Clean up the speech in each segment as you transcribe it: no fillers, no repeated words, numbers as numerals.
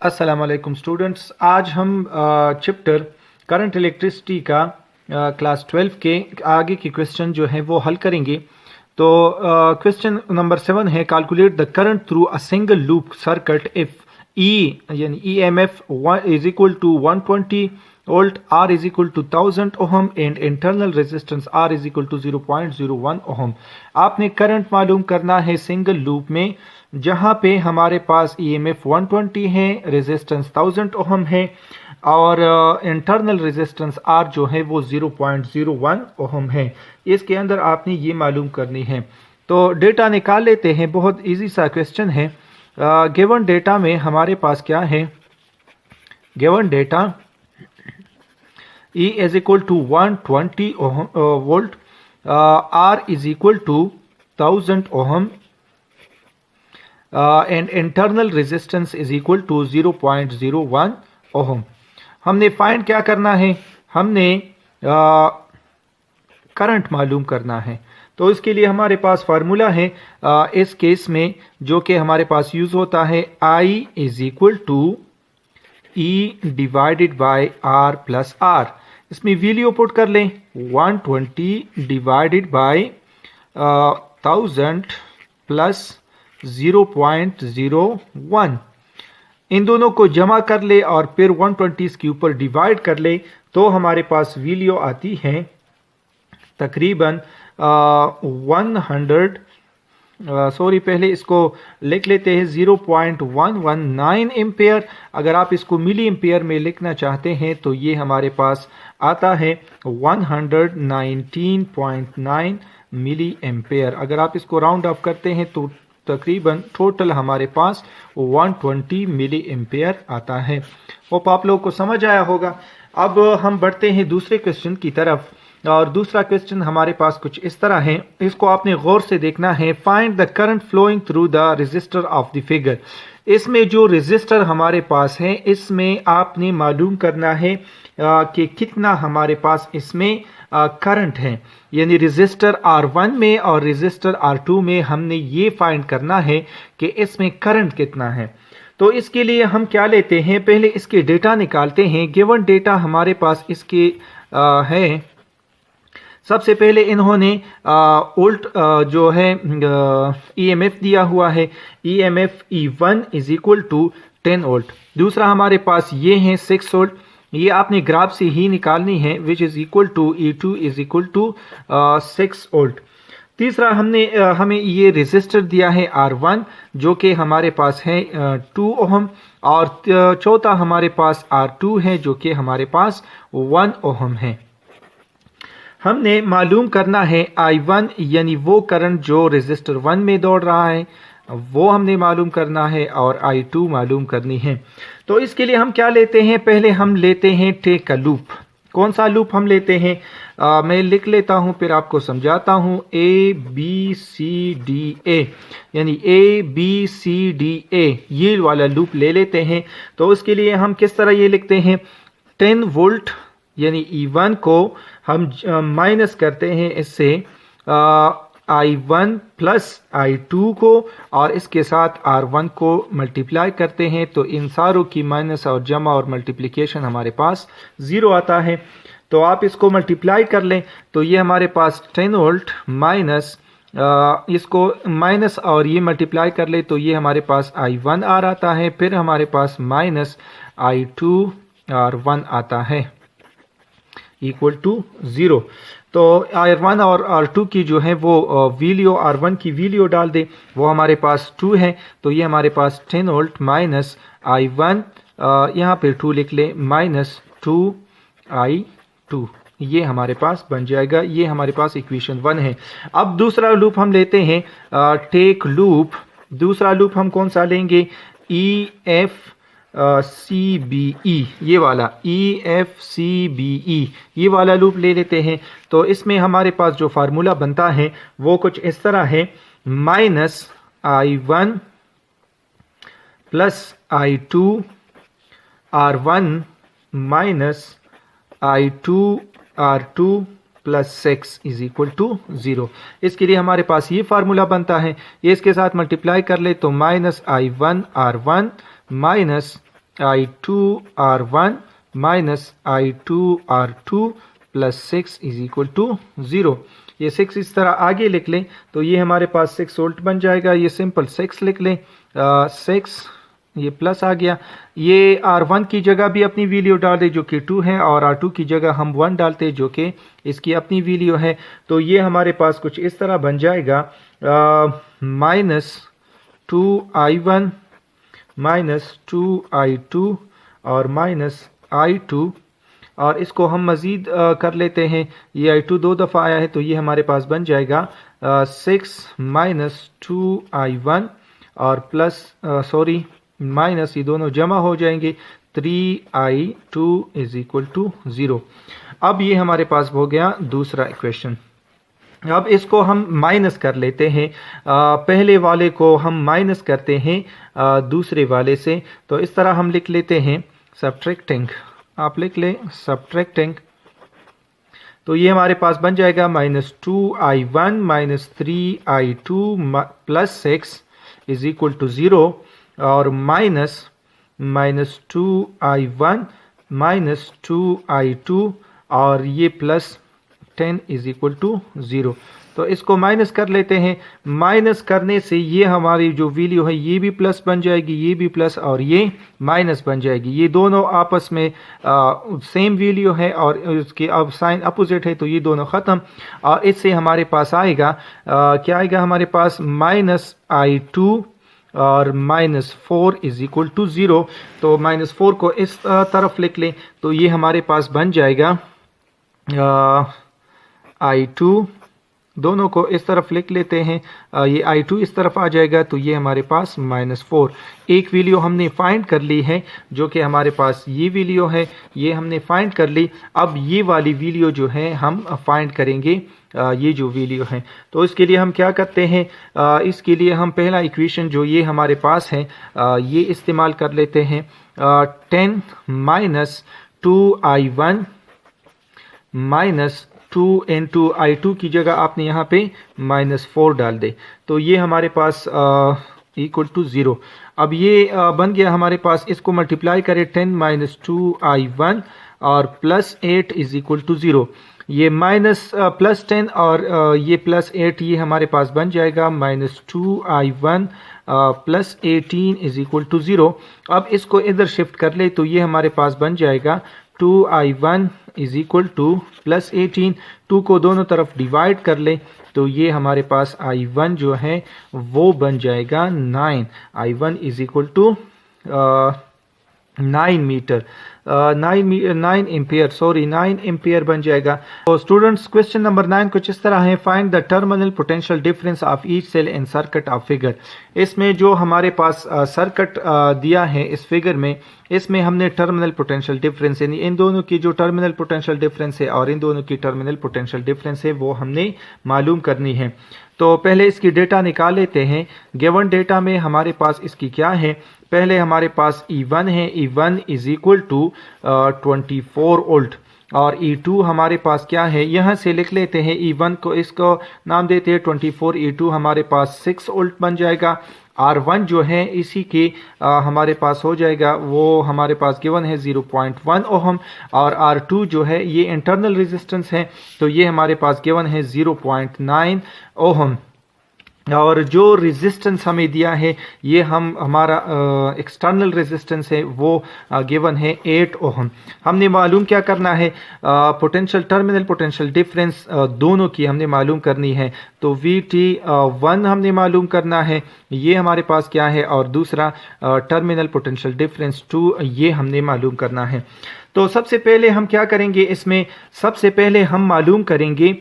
अस्सलाम वालेकुम स्टूडेंट्स। आज हम चैप्टर करंट इलेक्ट्रिसिटी का क्लास 12 के आगे की क्वेश्चन जो है वो हल करेंगे। तो क्वेश्चन नंबर 7 है, calculate the current through a single loop circuit if E यानी E M F is equal to 120 volt, R is equal to 1000 ohm and internal resistance R is equal to 0.01 ohm. आपने current मालूम करना है single loop में जहां पे हमारे पास EMF 120 है, रेजिस्टेंस 1000 ओहम है और इंटरनल रेजिस्टेंस आर जो है वो 0.01 ओहम है। इसके अंदर आपने ये मालूम करनी है। तो डेटा निकाल लेते हैं, बहुत इजी सा क्वेश्चन है। गिवन डेटा में हमारे पास क्या है, given data E is equal to 120 volt, R is equal to 1000 ohm and internal resistance is equal to 0.01 ohm। हमने फाइंड क्या करना है, हमने करंट मालूम करना है। तो इसके लिए हमारे पास फार्मूला है इस केस में जो कि हमारे पास यूज होता है, I is equal to E divided by R plus R। इसमें वैल्यू पुट कर लें, 120 डिवाइडेड बाय 1000 प्लस 0.01। इन दोनों को जमा कर ले और फिर 120 के ऊपर डिवाइड कर ले तो हमारे पास वैल्यू आती है तकरीबन 100 पहले इसको लिख लेते हैं 0.119 एम्पेयर। अगर आप इसको मिली एम्पेयर में लिखना चाहते हैं तो ये हमारे पास आता है 119.9 मिली एम्पेयर। अगर आप इसको राउंड ऑफ करते हैं तो तकरीबन टोटल हमारे पास 120 मिली एम्पेयर आता है। होप आप लोगों को समझ आया होगा। अब हम बढ़ते हैं दूसरे क्वेश्चन की तरफ और दूसरा क्वेश्चन हमारे पास कुछ इस तरह है, इसको आपने गौर से देखना है। Find the current flowing through the resistor of the figure. इसमें जो रेजिस्टर हमारे पास है इसमें आपने मालूम करना है कि कितना हमारे पास इसमें करंट है, यानी रेजिस्टर R1 में और रेजिस्टर R2 में हमने ये फाइंड करना है कि इसमें करंट कितना है। तो इसके लिए हम क्या लेते हैं, पहले इसके डेटा निकालते हैं। गिवन डेटा हमारे पास इसके है। सबसे पहले इन्होंने वोल्ट जो है ईएमएफ दिया हुआ है, EMF E1 is equal to 10 volt. दूसरा हमारे पास ये है 6 वोल्ट, ये आपने ग्राफ से ही निकालनी है, which is equal to E2 is equal to 6 volt. तीसरा हमें ये रेजिस्टर दिया है R1 जो कि हमारे पास है 2 ओहम और चौथा हमारे पास R2 है जो कि हमारे पास 1 ओहम है। हमने मालूम करना है I1 यानी वो करंट जो रेजिस्टर 1 में दौड़ रहा है वो हमने मालूम करना है और I2 मालूम करनी है। तो इसके लिए हम क्या लेते हैं, पहले हम लेते हैं टेक अ लूप। कौन सा लूप हम लेते हैं, मैं लिख लेता हूं फिर आपको समझाता हूं। ABCDA यानी ABCDA ये वाला लूप ले लेते हैं। तो उसके लिए हम किस तरह ये लिखते हैं, 10 वोल्ट यानी E1 को हम माइनस करते हैं इससे I1 प्लस I2 को और इसके साथ R1 को मल्टीप्लाई करते हैं तो इन सारों की माइनस और जमा और मल्टीप्लिकेशन हमारे पास 0 आता है। तो आप इसको मल्टीप्लाई कर लें तो ये हमारे पास 10 वोल्ट माइनस इसको माइनस और ये मल्टीप्लाई कर ले तो ये हमारे पास I1 R आता है, फिर हमारे पास माइनस I2 R1 आता है इक्वल टू 0। तो R1 और R2 की जो है वो वैल्यू, R1 की वैल्यू डाल दे, वो हमारे पास 2 है तो ये हमारे पास 10 वोल्ट माइनस I1 यहाँ पे 2 लिख ले माइनस 2I2, ये हमारे पास बन जाएगा। ये हमारे पास इक्वेशन 1 है। अब दूसरा लूप हम लेते हैं टेक लूप। दूसरा लूप हम कौन सा लेंगे, CBE ये वाला EFCBE ये वाला लूप ले लेते हैं। तो इसमें हमारे पास जो फार्मूला बनता है वो कुछ इस तरह है, minus I1 plus I2 R1 minus I2 R2 plus 6 is equal to 0। इसके लिए हमारे पास ये फार्मूला बनता है, ये इसके साथ मल्टीप्लाई कर ले तो minus I1 R1 minus I2R1 minus I2R2 plus 6 is equal to 0। ये 6 इस तरह आगे लिख लें तो ये हमारे पास 6 वोल्ट बन जाएगा। ये सिंपल 6 लिख लें, 6 ये प्लस आ गया। ये R1 की जगह भी अपनी वैल्यू डाल दे जो कि 2 है, और R2 की जगह हम 1 डालते जो कि इसकी अपनी वैल्यू है। तो ये हमारे पास कुछ इस तरह बन जाएगा, माइनस 2I1 माइनस 2I2 और माइनस I2, और इसको हम मज़ीद कर लेते हैं। ये I2 दो दफ़ा आया है तो ये हमारे पास बन जाएगा 6 माइनस 2I1 और प्लस माइनस, ये दोनों जमा हो जाएंगे, 3I2 इज इक्वल टू 0। अब ये हमारे पास हो गया दूसरा इक्वेशन। अब इसको हम माइनस कर लेते हैं, पहले वाले को हम माइनस करते हैं दूसरे वाले से। तो इस तरह हम लिख लेते हैं सब्ट्रैक्टिंग, आप लिख लें सब्ट्रैक्टिंग। तो ये हमारे पास बन जाएगा minus 2I1 minus 3I2 plus 6 is equal to 0, और माइनस 2I1 माइनस 2I2 और ये प्लस 10 इज इक्वल टू 0। तो इसको माइनस कर लेते हैं। माइनस करने से ये हमारी जो वैल्यू है ये भी प्लस बन जाएगी, ये भी प्लस और ये माइनस बन जाएगी। ये दोनों आपस में सेम वैल्यू है और उसके अब साइन अपोजिट है तो ये दोनों ख़त्म। और इससे हमारे पास आएगा क्या आएगा हमारे पास, माइनस I2 और माइनस 4 इज इक्वल टू 0। तो माइनस 4 को इस तरफ लिख लें तो ये हमारे पास बन जाएगा I2, दोनों को इस तरफ लिख लेते हैं, ये I2 इस तरफ आ जाएगा तो ये हमारे पास माइनस 4। एक वैल्यू हमने फाइंड कर ली है जो कि हमारे पास ये वैल्यू है, ये हमने फाइंड कर ली। अब ये वाली वैल्यू जो है हम फाइंड करेंगे, ये जो वैल्यू है। तो इसके लिए हम क्या करते हैं, इसके लिए हम पहला इक्वेशन जो ये हमारे पास है ये इस्तेमाल कर लेते हैं। 10 minus 2I1 minus 2 into I2 की जगह आपने यहाँ पे माइनस 4 डाल दे तो ये हमारे पास इक्वल टू 0। अब ये बन गया हमारे पास, इसको मल्टीप्लाई करें 10 माइनस 2I1 और प्लस 8 इज इक्वल टू 0। ये माइनस प्लस 10 और ये प्लस 8 ये हमारे पास बन जाएगा minus 2I1 plus 18 is equal to 0। अब इसको इधर शिफ्ट कर ले तो ये हमारे पास बन जाएगा 2I1 is equal two plus 18। 2 को दोनों तरफ डिवाइड कर ले तो ये हमारे पास I1 जो है वो बन जाएगा 9। I1 is equal to 9 metre 9 ampere बन जाएगा। तो स्टूडेंट्स क्वेश्चन नंबर 9 कुछ इस तरह है, find the terminal potential difference of each cell in circuit of figure. इसमें जो हमारे पास सर्किट दिया है इस फिगर में, इसमें हमने टर्मिनल पोटेंशियल डिफरेंस यानी इन दोनों की जो टर्मिनल पोटेंशियल डिफरेंस है और इन दोनों की टर्मिनल पोटेंशियल डिफरेंस है वो हमने मालूम करनी है। तो पहले इसकी डेटा निकाल लेते हैं। गिवन डेटा में हमारे पास इसकी क्या है, पहले हमारे पास E1 है, E1 is equal to 24 volt, और E2 हमारे पास क्या है, यहाँ से लिख लेते हैं E1 को, इसको नाम देते हैं 24, E2 हमारे पास 6 वोल्ट बन जाएगा। R1 जो है इसी के हमारे पास हो जाएगा, वो हमारे पास गिवन है 0.1 ओहम, और R2 जो है ये इंटरनल रेजिस्टेंस है तो ये हमारे पास गिवन है 0.9 ओहम। और जो रेजिस्टेंस हमें दिया है ये हमारा एक्सटर्नल रेजिस्टेंस है वो गिवन है 8 ओहम। हमने मालूम क्या करना है, पोटेंशियल टर्मिनल पोटेंशियल डिफरेंस दोनों की हमने मालूम करनी है। तो VT1 हमने मालूम करना है, ये हमारे पास क्या है, और दूसरा टर्मिनल पोटेंशियल डिफरेंस 2 ये हमने मालूम करना है। तो सबसे पहले हम क्या करेंगे, इसमें सबसे पहले हम मालूम करेंगे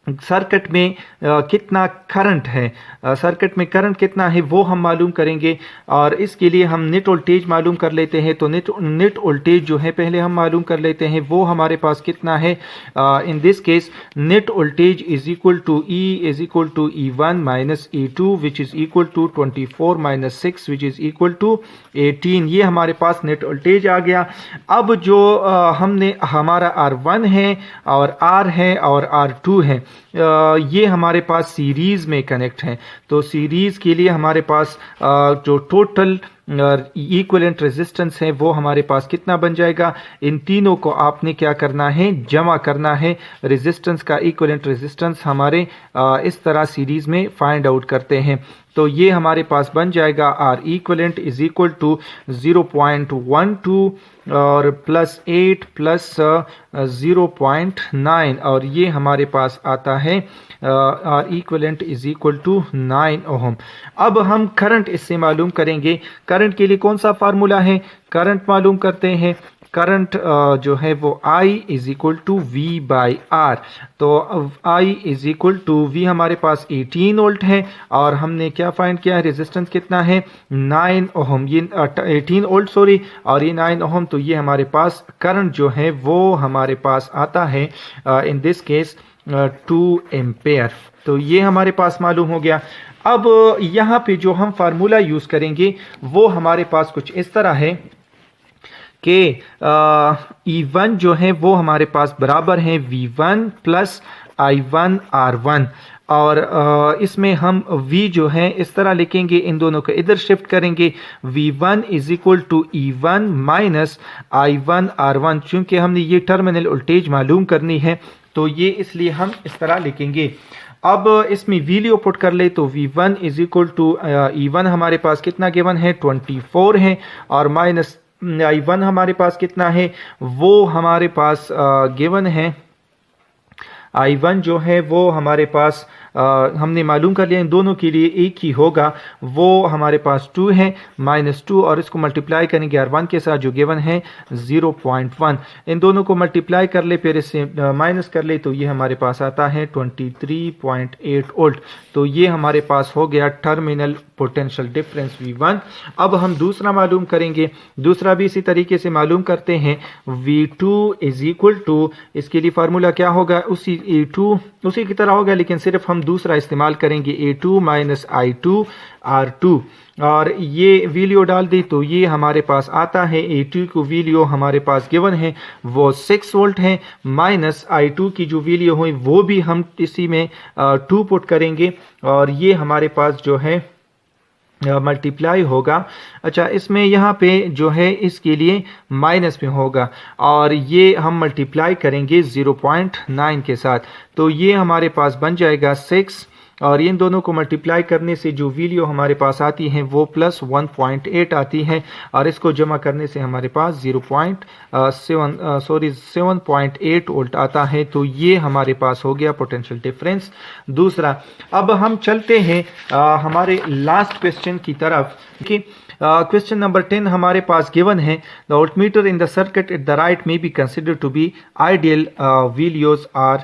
सर्किट में कितना करंट है, सर्किट में करंट कितना है वो हम मालूम करेंगे, और इसके लिए हम नेट वोल्टेज मालूम कर लेते हैं। तो नेट वोल्टेज जो है पहले हम मालूम कर लेते हैं, वो हमारे पास कितना है। In this case net voltage is equal to E is equal to E1 minus E2 which is equal to 24 minus 6 which is equal to 18। ये हमारे पास नेट वोल्टेज आ गया। अब जो हमने हमारा R1 है और R है और R2 है, ये हमारे पास सीरीज में कनेक्ट हैं। तो सीरीज के लिए हमारे पास जो टोटल इक्विवेलेंट रेजिस्टेंस है वो हमारे पास कितना बन जाएगा। इन तीनों को आपने क्या करना है, जमा करना है। रेजिस्टेंस का इक्विवेलेंट रेजिस्टेंस हमारे इस तरह सीरीज में फाइंड आउट करते हैं। तो ये हमारे पास बन जाएगा R equivalent is equal to 0.12 और प्लस 8 प्लस 0.9 और ये हमारे पास आता है R equivalent is equal to 9 ohm. अब हम करंट इससे मालूम करेंगे। करंट के लिए कौन सा फार्मूला है, करंट मालूम करते हैं। करंट जो है वो I is equal to V by R. तो I is equal to V हमारे पास 18 वोल्ट है और हमने क्या फाइंड किया है, रेजिस्टेंस कितना है 9 ओहम, ये 18 वोल्ट सॉरी, और ये 9 ओहम। तो ये हमारे पास करंट जो है वो हमारे पास आता है इन दिस केस 2 एम्पेयर। तो ये हमारे पास मालूम हो गया। अब यहाँ पे जो हम फार्मूला यूज करेंगे वो हमारे पास कुछ इस तरह है कि E1 जो है वो हमारे पास बराबर है V1 प्लस I1 R1 और इसमें हम V जो है इस तरह लिखेंगे, इन दोनों को इधर शिफ्ट करेंगे। V1 is equal to E1 minus I1 R1। चूंकि हमने ये टर्मिनल वोल्टेज मालूम करनी है तो ये इसलिए हम इस तरह लिखेंगे। अब इसमें वैल्यू पुट कर ले तो V1 is equal to E1 हमारे पास कितना गिवन है 24 है और माइनस I1 हमारे पास कितना है वो हमारे पास गिवन है। I1 जो है वो हमारे पास हमने मालूम कर लिया, इन दोनों के लिए एक ही होगा, वो हमारे पास 2 है -2 और इसको मल्टीप्लाई करेंगे R1 के साथ जो गिवन है 0.1। इन दोनों को मल्टीप्लाई कर ले फिर इससे माइनस कर ले तो ये हमारे पास आता है 23.8 वोल्ट। तो ये हमारे पास हो गया टर्मिनल पोटेंशियल डिफरेंस V1। अब हम दूसरा मालूम करेंगे, दूसरा भी इसी तरीके से मालूम करते हैं। V2 इज इक्वल टू, इसके लिए फार्मूला क्या होगा, उसी A2 उसी की तरह होगा लेकिन सिर्फ हम दूसरा इस्तेमाल करेंगे A2 माइनस I2 R2 और ये वैल्यू डाल दी तो ये हमारे पास आता है A2 को वैल्यू हमारे पास गिवन है वो 6 वोल्ट है, माइनस I2 की जो वैल्यू हुई वो भी हम इसी में 2 पुट करेंगे और ये हमारे पास जो है मल्टीप्लाई होगा। अच्छा, इसमें यहाँ पे जो है इसके लिए माइनस में होगा और ये हम मल्टीप्लाई करेंगे 0.9 के साथ तो ये हमारे पास बन जाएगा 6 और इन दोनों को मल्टीप्लाई करने से जो वैल्यू हमारे पास आती है वो प्लस 1.8 आती है और इसको जमा करने से हमारे पास 7.8 वोल्ट आता है। तो ये हमारे पास हो गया पोटेंशियल डिफरेंस दूसरा। अब हम चलते हैं हमारे लास्ट क्वेश्चन की तरफ कि क्वेश्चन नंबर 10 हमारे पास गिवन है the voltmeter in the circuit at the right may be considered to be ideal values are.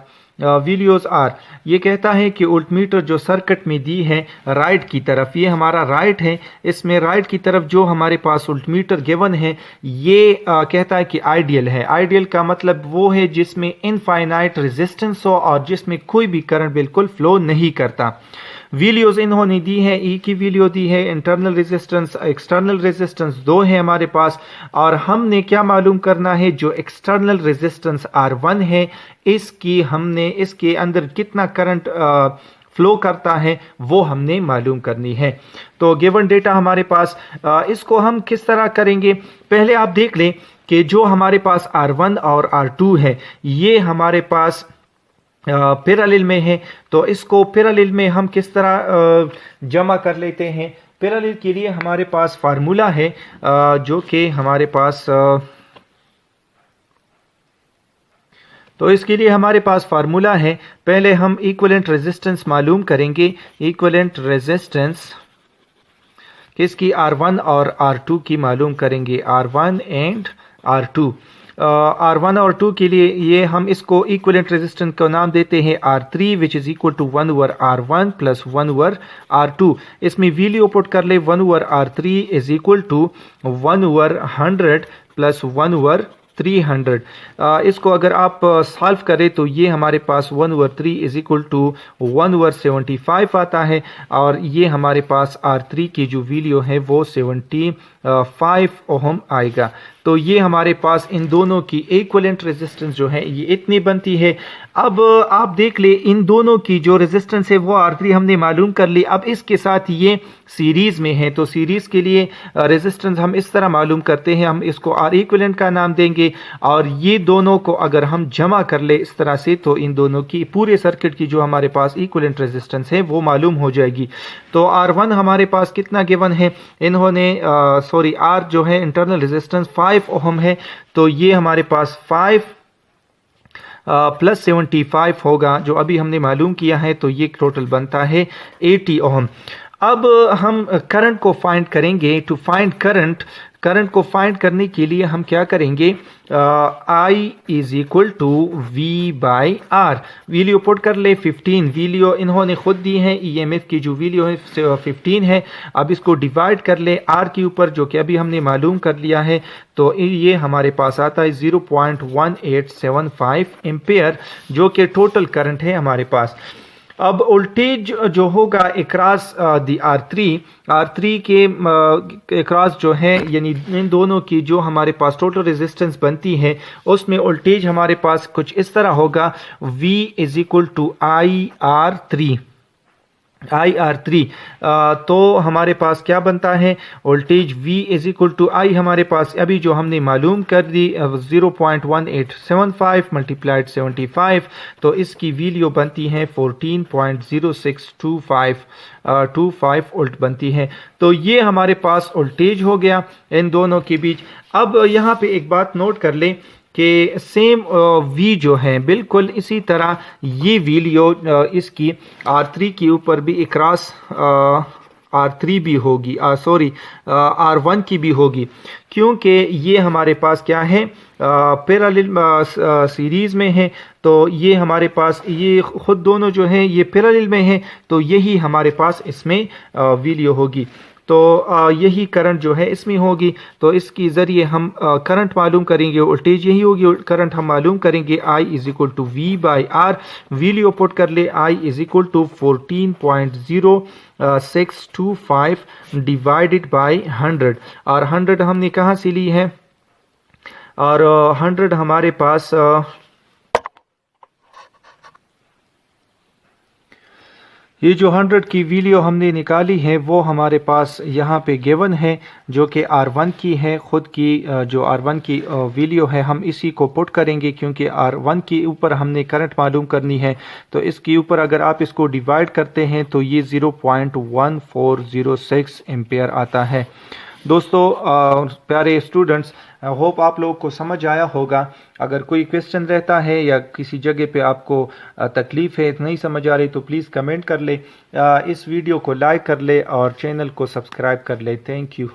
ये कहता है कि वोल्टमीटर जो सर्किट में दी है राइट की तरफ, ये हमारा राइट है, इसमें राइट की तरफ जो हमारे पास वोल्टमीटर गिवन है ये कहता है कि आइडियल है। आइडियल का मतलब वो है जिसमें इनफाइनाइट रेजिस्टेंस हो और जिसमें कोई भी करंट बिल्कुल फ्लो नहीं करता। वैल्यूज इन्होंने दी है, ई की वैल्यू दी है, इंटरनल रेजिस्टेंस एक्सटर्नल रेजिस्टेंस 2 है हमारे पास और हमने क्या मालूम करना है, जो एक्सटर्नल रेजिस्टेंस R1 है इसकी हमने इसके अंदर कितना करंट फ्लो करता है वो हमने मालूम करनी है। तो गिवन डेटा हमारे पास इसको हम किस तरह करेंगे, पहले आप देख लें कि जो हमारे पास R1 और R2 है ये हमारे पास पैरेलल में है। तो इसको पैरेलल में हम किस तरह जमा कर लेते हैं। पैरेलल के लिए हमारे पास फार्मूला है जो कि हमारे पास तो इसके लिए हमारे पास फार्मूला है, पहले हम इक्विवेलेंट रेजिस्टेंस मालूम करेंगे। इक्विवेलेंट रेजिस्टेंस किसकी, R1 और R2 की मालूम करेंगे, R1 एंड R2। R1 और 2 के लिए ये हम इसको इक्विवेलेंट रेजिस्टेंस का नाम देते हैं R3 which is equal to 1 over R1 plus 1 over R2। इसमें वैल्यू पुट कर ले 1 over R3 is equal to 1 over 100 plus 1 over 300। इसको अगर आप सॉल्व करें तो ये हमारे पास 1 over 3 is equal to 1 over 75 आता है और ये हमारे पास R3 की जो वैल्यू है वो 75 ओहम आएगा। तो ये हमारे पास इन दोनों की इक्विवेलेंट रेजिस्टेंस जो है ये इतनी बनती है। अब आप देख ले इन दोनों की जो रेजिस्टेंस है वो R3 हमने मालूम कर ली। अब इसके साथ ये सीरीज में है, तो सीरीज के लिए रेजिस्टेंस हम इस तरह मालूम करते हैं, हम इसको R इक्विवेलेंट का नाम देंगे और ये दोनों को अगर हम जमा कर ले इस तरह से तो इन दोनों की पूरे सर्किट की जो हमारे पास इक्विवेलेंट रेजिस्टेंस है वो मालूम हो जाएगी। तो R1 हमारे पास कितना गिवन है, इन्होंने R जो है इंटरनल रेजिस्टेंस 5 ओहम है, तो ये हमारे पास 5 प्लस 75 होगा जो अभी हमने मालूम किया है, तो ये टोटल बनता है 80 ओहम। अब हम करंट को फाइंड करेंगे। टू फाइंड करंट को फाइंड करने के लिए हम क्या करेंगे, I is equal to V by R. Value put कर ले 15, वैल्यू इन्होंने खुद दी है, EMF की जो वैल्यू है 15 है। अब इसको डिवाइड कर ले R के ऊपर जो कि अभी हमने मालूम कर लिया है, तो ये हमारे पास आता है 0.1875 एम्पेयर जो कि टोटल करंट है हमारे पास। अब वोल्टेज जो होगा अक्रॉस दी R3 के अक्रॉस जो है, यानी इन दोनों की जो हमारे पास टोटल रेजिस्टेंस बनती है उसमें वोल्टेज हमारे पास कुछ इस तरह होगा, V is equal to IR3। तो हमारे पास क्या बनता है, voltage V is equal to I हमारे पास अभी जो हमने मालूम कर दी 0.1875 मल्टीप्लाइड 75, तो इसकी वैल्यू बनती है 14.0625 वोल्ट बनती है। तो ये हमारे पास वोल्टेज हो गया इन दोनों के बीच। अब यहाँ पे एक बात नोट कर लें कि सेम V जो है बिल्कुल इसी तरह ये वैल्यू इसकी R3 के ऊपर भी अक्रॉस R3 भी होगी, R1 की भी होगी, क्योंकि ये हमारे पास क्या है पैरेलल सीरीज में है। तो ये हमारे पास ये खुद दोनों जो है ये पैरेलल में है, तो यही हमारे पास इसमें वैल्यू होगी। तो यही करंट जो है इसमें होगी, तो इसके ज़रिए हम करंट मालूम करेंगे, वोल्टेज यही होगी, करंट हम मालूम करेंगे। I is equal to V by R. Value put कर ले I is equal to 14.0625 divided by 100, और 100 हमने कहाँ से ली है, और 100 हमारे पास ये जो 100 की वैल्यू हमने निकाली है वो हमारे पास यहाँ पे गिवन है जो कि R1 की है। खुद की जो R1 की वैल्यू है हम इसी को पुट करेंगे, क्योंकि R1 के ऊपर हमने करंट मालूम करनी है, तो इसके ऊपर अगर आप इसको डिवाइड करते हैं तो ये 0.1406 एम्पेयर आता है। दोस्तों प्यारे स्टूडेंट्स, होप आप लोगों को समझ आया होगा। अगर कोई क्वेश्चन रहता है या किसी जगह पे आपको तकलीफ़ है, नहीं समझ आ रही, तो प्लीज़ कमेंट कर ले, इस वीडियो को लाइक कर ले और चैनल को सब्सक्राइब कर ले। Thank you.